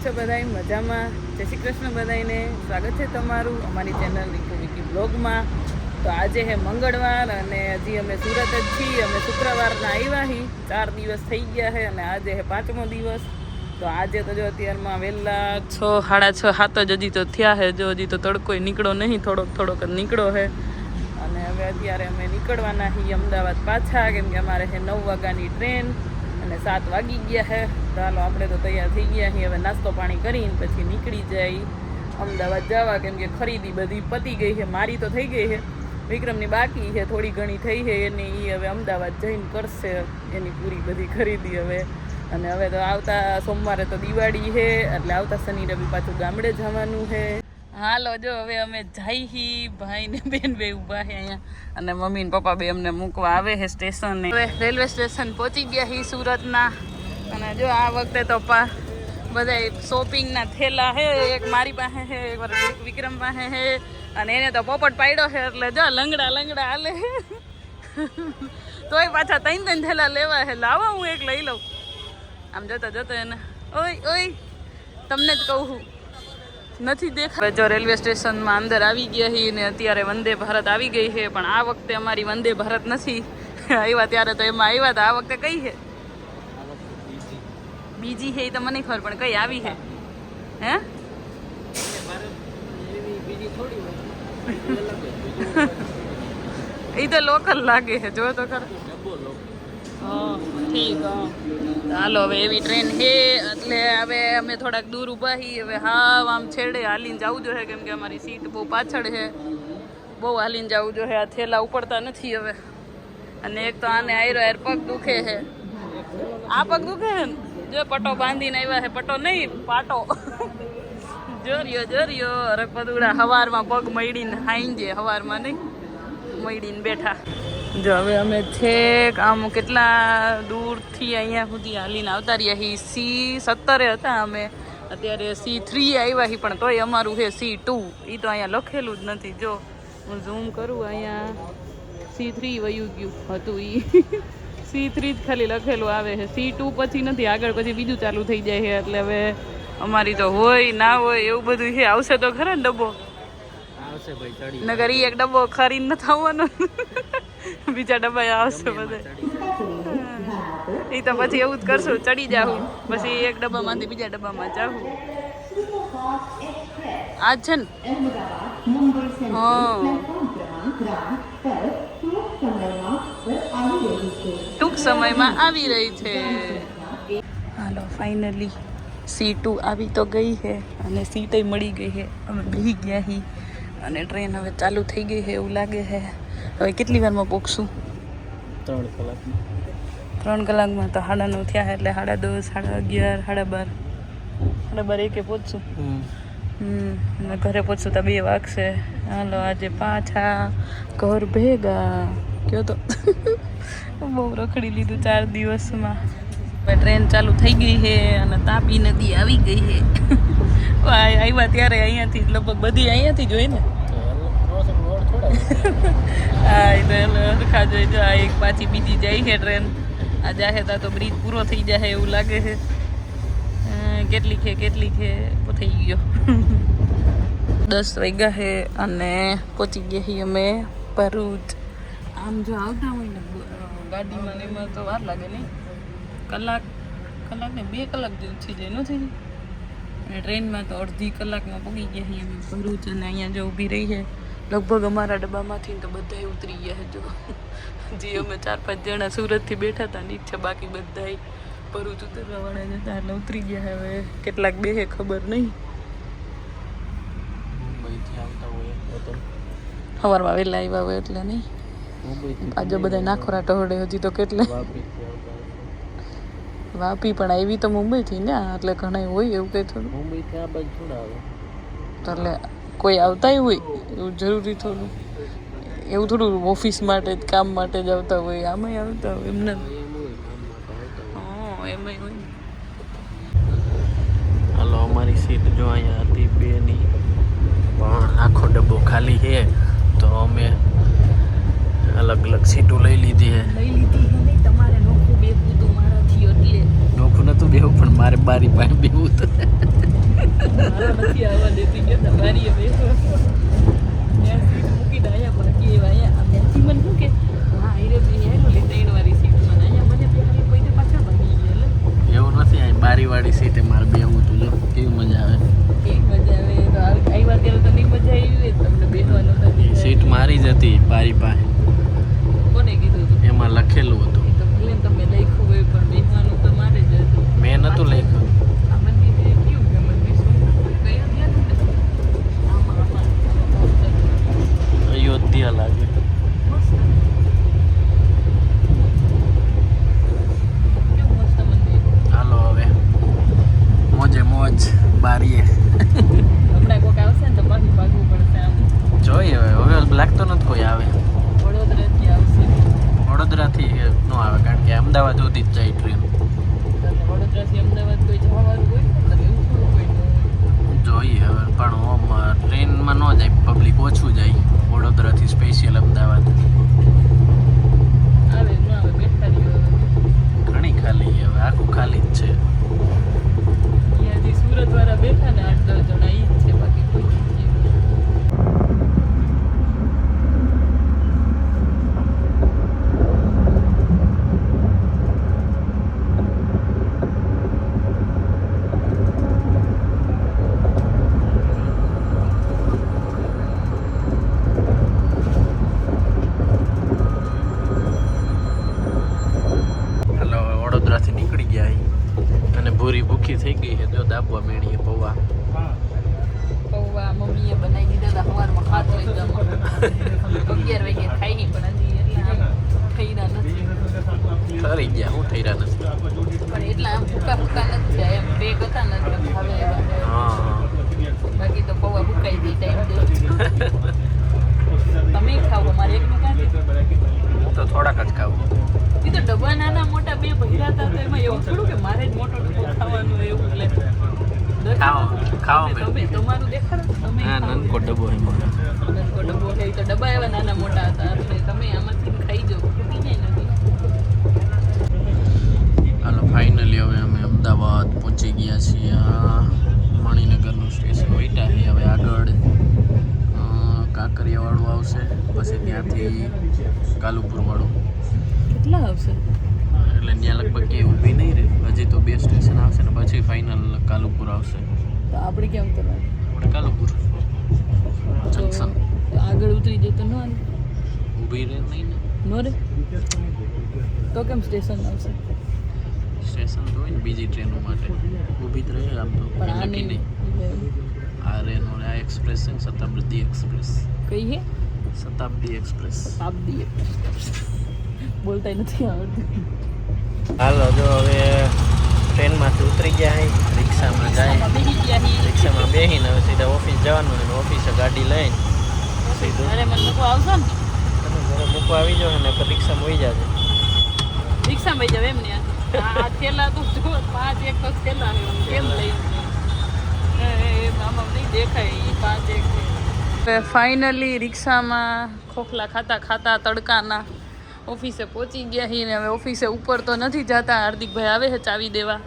છો બધાય મજામાં? જય શ્રી કૃષ્ણ બધાને. સ્વાગત છે તમારું અમારી ચેનલ રીતુ વિકી બ્લોગમાં. તો આજે હે મંગળવાર અને હજી અમે સુરત જ છીએ. અમે શુક્રવારના આવ્યા હી, 4 દિવસ થઈ ગયા છે અને આજે હે 5મો દિવસ. તો આજે તો જો અત્યારમાં વહેલા 6, સાડા 6, 7 જ હજી તો થયા છે. જો હજી તો તડકોય નીકળો નહીં, થોડોક જ નીકળો છે. અને હવે અત્યારે અમે નીકળવાના છીએ અમદાવાદ પાછા, કેમ કે અમારે છે 9 વાગ્યાની ટ્રેન અને 7 વાગી ગયા છે. તો હાલો આપણે તો તૈયાર થઈ ગયા છીએ. હવે નાસ્તો પાણી કરીને પછી નીકળી જાય અમદાવાદ જવા, કેમ કે ખરીદી બધી પતી ગઈ છે. મારી તો થઈ ગઈ છે, વિક્રમની બાકી છે, થોડી ઘણી થઈ છે એની. એ હવે અમદાવાદ જઈને કરશે એની પૂરી બધી ખરીદી હવે. અને હવે તો આવતા સોમવારે તો દિવાળી છે, એટલે આવતા શનિ રવિ પાછું ગામડે જવાનું છે. હાલો જો હવે અમે જઈ, ભાઈ ને બેન બે ઊભા છે અહીંયા, અને મમ્મી ને પપ્પા બે અમને મૂકવા આવે છે સ્ટેશન. હવે રેલવે સ્ટેશન પહોંચી ગયા છીએ સુરતના. અને જો આ વખતે તો બધા શોપિંગના થેલા છે. એક મારી પાસે છે, એક વિક્રમ પાસે છે, અને એને તો પોપટ પાડ્યો છે એટલે જો લંગડા હાલે. તોય પાછા 3 થેલા લેવા છે. લાવો હું એક લઈ લઉં. આમ જોતો એને ઓય તમને જ કહું છું, નથી દેખાય. જો રેલવે સ્ટેશનમાં અંદર આવી ગયા છીએ ને અત્યારે વંદે ભારત આવી ગઈ છે. પણ આ વખતે અમારી વંદે ભારત નથી આવ્યા. ત્યારે તો એમાં આવ્યા હતા. આ વખતે કઈ છે? બીજી છે એ તો મને ખબર, પણ કઈ આવી છે? હે એ તો લોકલ લાગે છે, જો તો ખર. ઠીક. હાલો હવે એવી ટ્રેન છે એટલે હવે અમે થોડાક દૂર ઊભા છીએ. હવે હા આમ છેડે હાલીને જવું જોઈએ, કેમ કે અમારી સીટ બહુ પાછળ છે. બહુ હાલીને જવું જોઈએ. આ થેલા ઉપડતા નથી હવે. અને એક તો આને આયરો પગ દુખે છે. આ પગ દુખે છે ને, જો પટો બાંધીને આવ્યા છે. પટો નહીં, પાટો. જોરિયો અરે પદુડા હવારમાં પગ મળી હાઈ હવારમાં નહીં મળીને બેઠા. જો હવે અમે છેક આમ કેટલા દૂરથી અહીંયા સુધી હાલીને આવતા રહ્યા છીએ. C17 હતા અમે, અત્યારે C3 આવ્યા છીએ, પણ તોય અમારું છે C2. એ તો અહીંયા લખેલું જ નથી. જો હું ઝૂમ કરું, અહીંયા C3 વયું ગયું હતું. એ C3 જ ખાલી લખેલું આવે છે. C2 પછી નથી, આગળ પછી બીજું ચાલુ થઈ જાય છે. એટલે હવે અમારી તો હોય ના હોય એવું બધું છે. આવશે તો ખરા ને ડબ્બો? નગર એક ડબ્બો ખરીને નથી આવવાનો, બીજા ડબ્બા આવશે બધે. એ તો પછી એવું જ કરશું, ચડી જાઉં પછી એક ડબ્બામાંથી બીજા ડબ્બામાં જાઉં. આજ છે ને? હા, ટૂંક સમયમાં આવી રહી છે. હાલો ફાઇનલી C2 આવી તો ગઈ છે અને સીટ મળી ગઈ છે. અમે બેસી ગયા છીએ અને ટ્રેન હવે ચાલુ થઈ ગઈ છે એવું લાગે છે. હવે કેટલી વારમાં પહોંચશું? 3 કલાકમાં. 3 કલાકમાં તો 9:30 થયા, એટલે 10:30, 11:30, 12:30, 1 પહોંચશું. અને ઘરે પહોંચશું તો 2 વાગશે. હાલો આજે પાછા ઘર ભેગા. કયો તો બહુ રખડી લીધું 4 દિવસમાં. હવે ટ્રેન ચાલુ થઈ ગઈ છે અને તાપી નદી આવી ગઈ છે. આવ્યા ત્યારે અહીંયાથી લગભગ બધી અહીંયાથી જ હોય ને. હા એ તો રખા જોઈ. જો આ એક પાછી બીજી જાય છે ટ્રેન. આ જાહે તો બ્રિજ પૂરો થઈ જાય એવું લાગે છે. કેટલી છે થઈ ગયો. 10 વાગ્યા છે અને પહોંચી ગયા છીએ અમે ભરૂચ. આમ જો આવતા હોય ને ગાડીમાં એમાં તો વાર લાગે નહીં. કલાક ને 2 કલાક જેવું થઈ જાય નથી. અને ટ્રેનમાં તો અડધી કલાકમાં પહોંચી ગયા છીએ અમે ભરૂચ. અને અહીંયા જો ઊભી રહી છે લગભગ અમારા ડબ્બામાંથી તો બધા ઉતરી ગયા છે. જો જે અમે 4-5 જણા સુરતથી બેઠા હતા નીચે, બાકી બધા ભરૂચ ઉતરવાવાળા જતા એટલે ઉતરી ગયા. હવે કેટલાક બે ખબર નહીં. સવારમાં વહેલા આવ્યા હોય એટલે નહીં. આજે બધા નાખોરા ટહોળે હજી તો કેટલા. વાપી પણ આવી તો મુંબઈથી ને, એટલે ઘણા હોય એવું કંઈ થોડું. મુંબઈથી આ બાજુ થોડા આવે એટલે કોઈ આવતાય હોય એવું જરૂરી થોડું. એવું થોડું ઓફિસ માટે જ, કામ માટે જ આવતા હોય. આમાંય આવતા હોય એમને. હા એમાંય હોય. હાલો અમારી સીટ જો અહીંયા હતી 2ની, પણ આખો ડબ્બો ખાલી છે. તો અમે અલગ સીટો લઈ લીધી છે. તમારે નોખું બેવું હતું મારાથી, એટલે નોખું નહોતું બેવું, પણ મારે બારી પાસે બેવું હતું. મારો નથી આવવા દેતી કે તમારી બેસો ત્યાં સીટ મૂકીને અહીંયા બાકી એવા અહીંયા આ મેચી મને શું કે હા આઈરે બે હેલો લે 3 વાળી સીટ મને અહીંયા મને બેહારી કોઈ પાછળ ભાગી ગયેલા એવું નથી આ બારીવાળી સીટે મારે બેહવું તું જો કેવી મજા આવે કેવી મજા આવે તો આવ્યા ત્યારે તો નહીં મજા આવી તમને બેસવાનું તો સીટ મારી જ હતી બારી પાસે કોને કીધું હતું એમાં લખેલું હતું એ તો ભલે તમે લખ્યું હોય પણ બેસવાનું તો મારે જ હતું મેં નહોતું લખ્યું આ મંદિર કેવું છે મંદિર શું કયા ગયા ને આમાં અયોધ્યા લાગે કેવું મસ્ત મંદિર હાલો હવે મોજે મોજ બારીએ હમણાં કોઈક આવશે ને તો પાછું ભાગવું પડશે આમ જોઈએ હવે લાગતો નથી કોઈ આવે વડોદરાથી આવશે વડોદરાથી ન આવે કારણ કે અમદાવાદ સુધી જ જાય ટ્રેન વડોદરાથી અમદાવાદ કોઈ જવાવાળું હોય ને એવું થોડું કોઈ ન હોય જોઈએ હવે પણ ઓમ ટ્રેનમાં ન જાય પબ્લિક ઓછું જાય વડોદરાથી સ્પેશિયલ અમદાવાદ આવે ન આવે બેઠા રહ્યો ઘણી ખાલી હવે આખું ખાલી જ છે અહીંયાથી સુરતવાળા બેઠા ને 8-10 જણા ઈ જ છે બાકી કોઈ નથી હાલો હવે વડોદરાથી નીકળી ગયા અને ભૂરી ભૂખી થઈ ગઈ છે જો દાબવા મેળીએ પૌવા પૌવા મમ્મીએ બનાવી દીધા હતા સવારમાં ખાતો એકદમ 11 વાગે ખાઈ પણ હજી એટલા આમ ખઈરા નથી ઠરી ગયા હું ઠર્યા નથી પણ એટલા આમ ભૂકા નથી થયા એમ બે હતા ને એટલે ભાવે એવા હા બાકી તો પૌવા ભૂકાઈ દઈ ટાઈમ દે તમે ખાઓ મારે એકનું કાંઈ હું તો થોડાક જ ખાવું એ તો ડબ્બા નાના મોટા બે ભર્યા હતા તો એમાં એવું થોડું કે મારે જ મોટો ડબ્બો ખાવાનું એવું એટલે ખાઓ તમે તમારું દેખાડો તમે હા નનકો ડબ્બો છે મારો નનકો ડબ્બો છે તો ડબ્બા એવા નાના મોટા હતા એટલે તમે આમાંથી ખાઈ જાઓ ફૂટી જાય નથી હાલો ફાઇનલી હવે અમે અમદાવાદ પહોંચી ગયા છીએ મણિનગરનું સ્ટેશન વઈટા છે હવે આગળ કાંકરિયાવાળું આવશે પછી ત્યાંથી કાલુપુરવાળું કેટલા આવશે એટલે ત્યાં લગભગ ક્યાંય ઊભી નહીં રહે હજી તો 2 સ્ટેશન આવશે ને પછી ફાઇનલ કાલુપુર આવશે તો આપણે કેમ કરવાનું આપણે કાલુપુર જંકશન આગળ ઉતરી જતો ન હાલે? ઊભી રહે નહીં ને નો રે તો કેમ સ્ટેશન આવશે સ્ટેશન તો હોય ને બીજી ટ્રેનો માટે ઊભી જ રહે આમ તો પણ આ નક્કી નહીં આ રેનો આ એક્સપ્રેસ છે ને શતાબ્દી એક્સપ્રેસ કઈ હે શતાબ્દી એક્સપ્રેસ આપદી બોલતા નથી આવડતું હાલો જો હવે ટ્રેનમાંથી ઉતરી ગયા હે રિક્ષામાં જાય બેસી ગયા હી રિક્ષામાં બેસીને હવે સીધા ઓફિસ જવાનું અને ઓફિસે ગાડી લઈને સીધું અરે મને લોકો આવશે ને તમે ઘરે મૂકવા આવી જાઓ ને રિક્ષામાં વહી જાજો રિક્ષામાં બેસી જાવ એમ ને આ થેલા તો જો 5 એક તો થેલા કેમ લઈ આમાં નહીં દેખાય 5 એક ફાઇનલી રિક્ષામાં ખોખલા ખાતા ખાતા તડકાના ઓફિસે પહોંચી ગયા છીએ ને હવે ઓફિસે ઉપર તો નથી જતા હાર્દિકભાઈ આવે છે ચાવી દેવા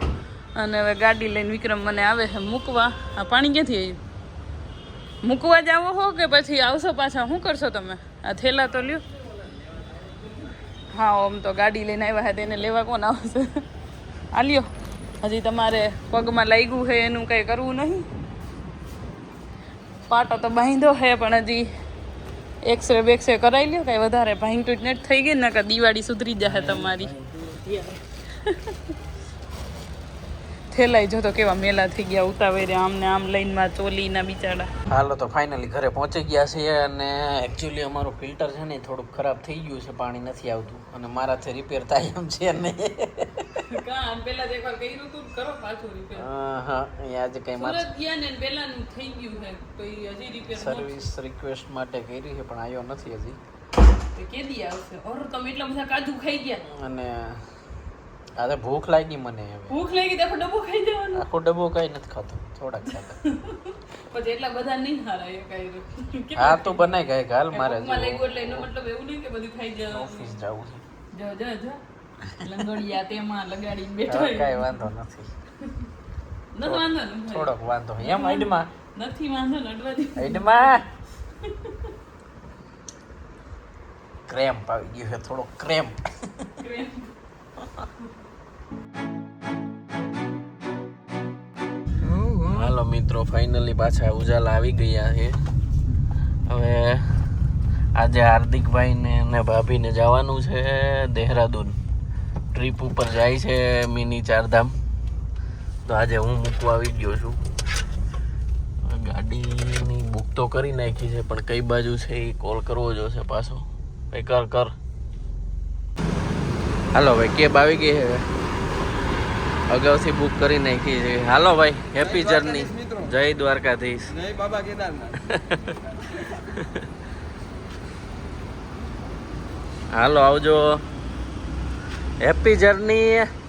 અને હવે ગાડી લઈને વિક્રમ મને આવે છે મૂકવા આ પાણી ક્યાંથી આવ્યું મૂકવા જાવો હો કે પછી આવશો પાછા શું કરશો તમે આ થેલા તો લ્યો હા આમ તો ગાડી લઈને આવ્યા છે તેને લેવા કોણ આવશે આ લ્યો હજી તમારે પગમાં લાગ્યું છે એનું કંઈ કરવું નહીં પાટો તો બાંધ્યો છે પણ હજી એક્સરે બેક્સરે કરાવી લ્યો કાંઈ વધારે ભાંગ તૂટ નેટ થઈ ગઈ ને કે દિવાળી સુધરી જશે તમારી થેલાઈ જો તો કેવા મેલા થઈ ગયા ઉતાવળે આમ ને આમ લાઈનમાં ચોલીના બિચારા હાલો તો ફાઇનલી ઘરે પહોંચી ગયા છીએ અને એકચ્યુઅલી અમારું ફિલ્ટર છે ને થોડુંક ખરાબ થઈ ગયું છે પાણી નથી આવતું અને મારાથી રિપેર થાય એમ છે ને કામ પેલા જ એકવાર કર્યું તું કરો પાછું રિપેર હા આજે કઈ સુરત ગયા ને પેલાનું થઈ ગયું છે તો હજી રિપેર સર્વિસ રિક્વેસ્ટ માટે કરી છે પણ આવ્યો નથી હજી તો કેદી આવશે ઓર તમે એટલા બધા કાજુ ખાઈ ગયા અને આજે ભૂખ લાગી મને હવે ભૂખ લાગી તો આખો ડબ્બો ખાઈ જવાનો આખો ડબ્બો કઈ નથી ખાતો થોડાક ખાતા પછી એટલા બધા નહીં હારા એ કઈ હા તો બનાય ગઈ હાલ મારે માં લાગ્યું એટલે એનો મતલબ એવું નહીં કે બધું ખાઈ જવાનું ઓફિસ જવું છે જો જો જો લંગડિયા તેમાં લગાડીને બેઠો કઈ વાંધો નથી નથી વાંધો ને ભાઈ. થોડોક વાંધો એમ આઈડમાં નથી વાંધો ને અડવા દે. આઈડમાં ક્રેમ્પ આવી ગયું છે થોડો ક્રેમ્પ. હાલો મિત્રો ફાઇનલી પાછા ઉજાલા આવી ગયા છે. હવે આજે હાર્દિકભાઈને અને ભાભીને જવાનું છે દેહરાદૂન. ટ્રીપ ઉપર જાય છે મિની ચારધામ. તો આજે હું મૂકવા આવી ગયો છું. ગાડીની બુક તો કરી નાખી છે પણ કઈ બાજુ છે એ કોલ કરવો જોશે પાછો. ભાઈ કર. હાલો ભાઈ કેબ આવી ગઈ છે અગાઉથી બુક કરી નાખી છે. હાલો ભાઈ હેપી જર્ની. જય દ્વારકાધીશ. જય બાબા કેદારનાથ. હાલો આવજો. Happy journey.